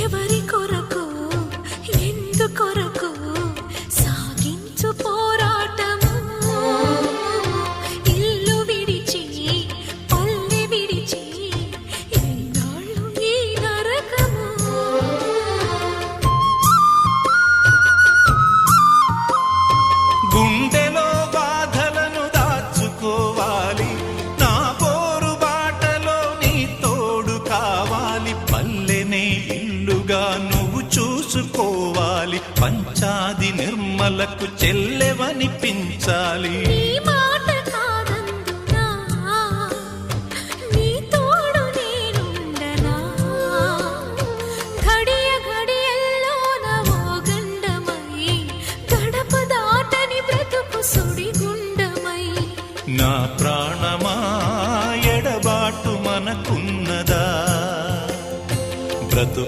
ఎవరి కొరకు ఎందుకొరకు సాగించు పోరాటము ఇల్లు విడిచి పల్లె విడిచి ఎన్నాళ్ళు ఈ నరకము గుండెలో బాధలను దాచుకోవాలి నా పోరు బాటలో నీ తోడు కావాలి పల్లెనే ఇల్లుగా నువ్వు చూసుకోవాలి పంచాది నిర్మలకు చెల్లెవనిపించాలి